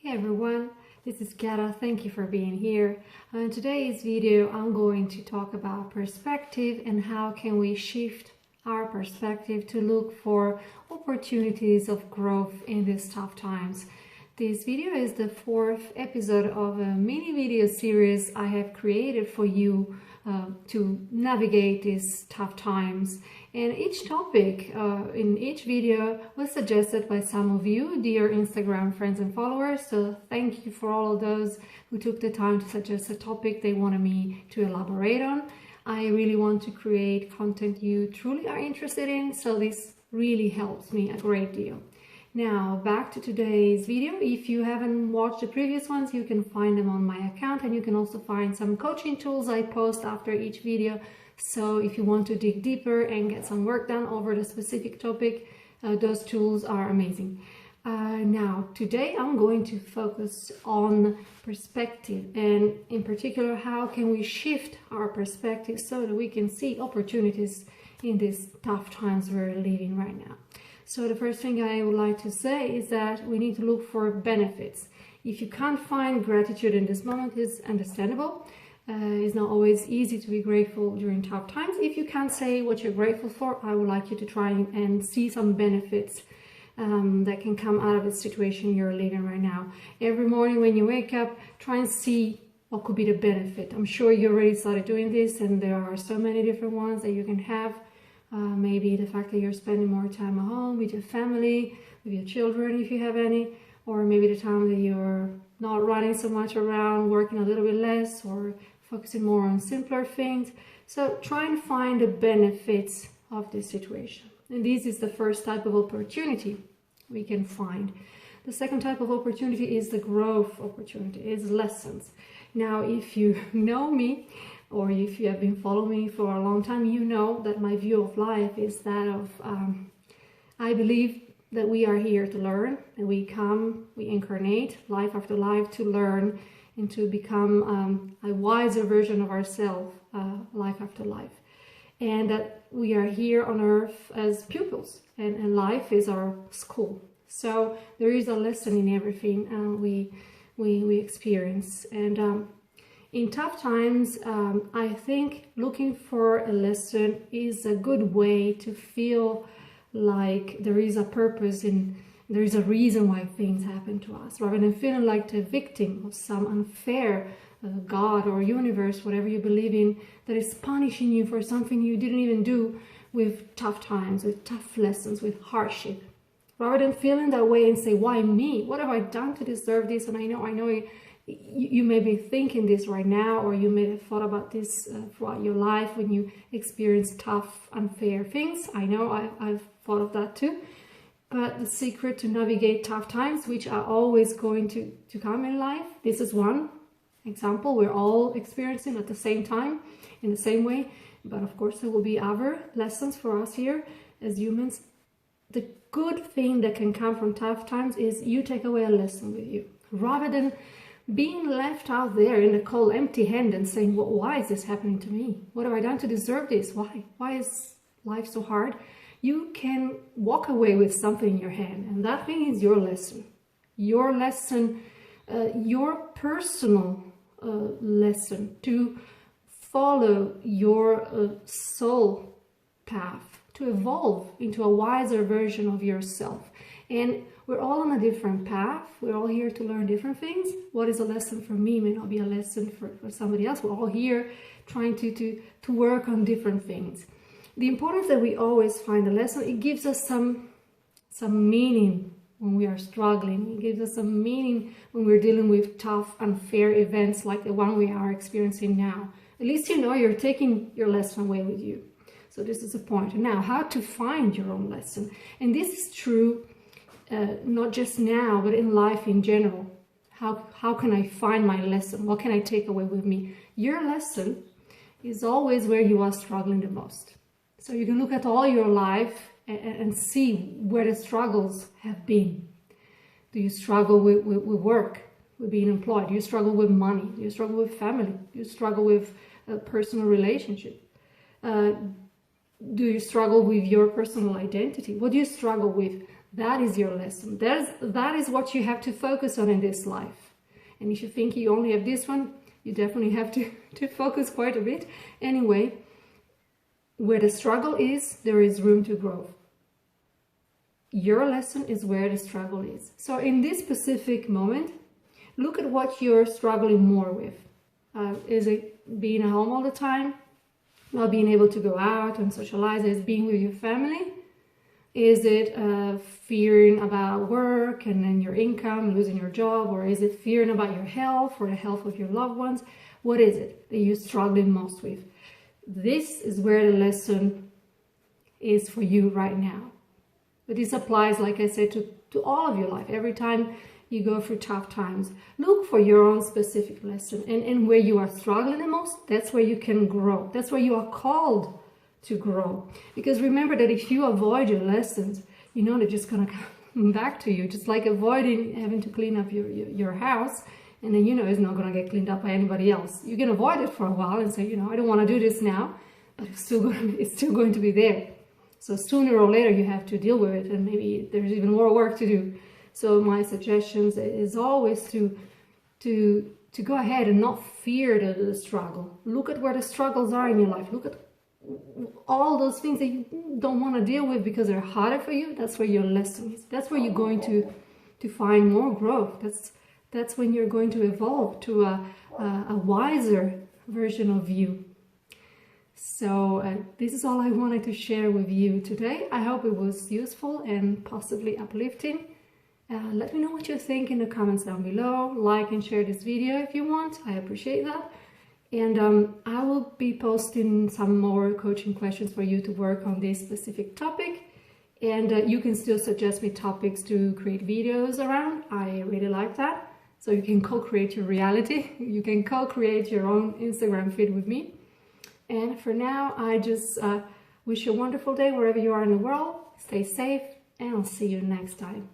Hey everyone, this is Kara. Thank you for being here. In today's video, I'm going to talk about perspective and how can we shift our perspective to look for opportunities of growth in these tough times. This video is the fourth episode of a mini video series I have created for you to navigate these tough times. And each topic in each video was suggested by some of you, dear Instagram friends and followers. So thank you for all of those who took the time to suggest a topic they wanted me to elaborate on. I really want to create content you truly are interested in, so this really helps me a great deal. Now back to today's video. If you haven't watched the previous ones, you can find them on my account, and you can also find some coaching tools I post after each video. So if you want to dig deeper and get some work done over the specific topic, those tools are amazing. Now today I'm going to focus on perspective, and in particular how can we shift our perspective so that we can see opportunities in these tough times we're living right now. So the first thing I would like to say is that we need to look for benefits. If you can't find gratitude in this moment, it's understandable. It's not always easy to be grateful during tough times. If you can't say what you're grateful for, I would like you to try and see some benefits that can come out of the situation you're living right now. Every morning when you wake up, try and see what could be the benefit. I'm sure you already started doing this, and there are so many different ones that you can have. Maybe the fact that you're spending more time at home with your family, with your children if you have any, or maybe the time that you're not running so much around, working a little bit less, or focusing more on simpler things. So try and find the benefits of this situation. And this is the first type of opportunity we can find. The second type of opportunity is the growth opportunity, is lessons. Now, if you know me, or if you have been following me for a long time, you know that my view of life is that of, I believe that we are here to learn, and we incarnate life after life to learn and to become a wiser version of ourselves, life after life. And that we are here on earth as pupils, and life is our school. So there is a lesson in everything we experience. And in tough times, I think looking for a lesson is a good way to feel like there is a purpose and there is a reason why things happen to us, rather than feeling like the victim of some unfair God or universe, whatever you believe in, that is punishing you for something you didn't even do, with tough times, with tough lessons, with hardship. Rather than feeling that way and say, why me? What have I done to deserve this? And I know you may be thinking this right now, or you may have thought about this throughout your life when you experience tough, unfair things. I know I've thought of that too. But the secret to navigate tough times, which are always going to come in life, this is one example we're all experiencing at the same time, in the same way. But of course, there will be other lessons for us here as humans. The good thing that can come from tough times is you take away a lesson with you, rather than being left out there in the cold, empty-handed and saying, well, why is this happening to me? What have I done to deserve this? Why is life so hard? You can walk away with something in your hand, and that thing is your lesson. Your lesson, your personal lesson to follow your soul path, to evolve into a wiser version of yourself. And we're all on a different path. We're all here to learn different things. What is a lesson for me may not be a lesson for somebody else. We're all here trying to work on different things. The importance that we always find a lesson, it gives us some meaning when we are struggling. It gives us some meaning when we're dealing with tough, unfair events like the one we are experiencing now. At least you know you're taking your lesson away with you. So this is the point. Now, how to find your own lesson. And this is true not just now, but in life in general. How can I find my lesson? What can I take away with me? Your lesson is always where you are struggling the most. So you can look at all your life and see where the struggles have been. Do you struggle with work, with being employed? Do you struggle with money? Do you struggle with family? Do you struggle with a personal relationship? Do you struggle with your personal identity? What do you struggle with? That is your lesson. That is what you have to focus on in this life. And if you think you only have this one, you definitely have to focus quite a bit. Anyway, where the struggle is, there is room to grow. Your lesson is where the struggle is. So in this specific moment, look at what you're struggling more with. Is it being at home all the time? Not being able to go out and socialize? Is it being with your family? Is it fearing about work and then your income, losing your job? Or is it fearing about your health or the health of your loved ones? What is it that you're struggling most with? This is where the lesson is for you right now. But this applies, like I said, to all of your life. Every time you go through tough times, look for your own specific lesson. And where you are struggling the most, that's where you can grow. That's where you are called to grow. Because remember that if you avoid your lessons, you know they're just going to come back to you. Just like avoiding having to clean up your house, and then you know it's not going to get cleaned up by anybody else. You can avoid it for a while and say, you know, I don't want to do this now, but it's still going to be there. So sooner or later you have to deal with it, and maybe there's even more work to do. So my suggestions is always to go ahead and not fear the struggle. Look at where the struggles are in your life. Look at all those things that you don't want to deal with because they're harder for you. That's where your lesson is. That's where you're going to find more growth. That's when you're going to evolve to a wiser version of you. So this is all I wanted to share with you today. I hope it was useful and possibly uplifting. Let me know what you think in the comments down below. Like and share this video if you want. I appreciate that. And I will be posting some more coaching questions for you to work on this specific topic. And you can still suggest me topics to create videos around. I really like that. So you can co-create your reality. You can co-create your own Instagram feed with me. And for now, I just wish you a wonderful day wherever you are in the world. Stay safe, and I'll see you next time.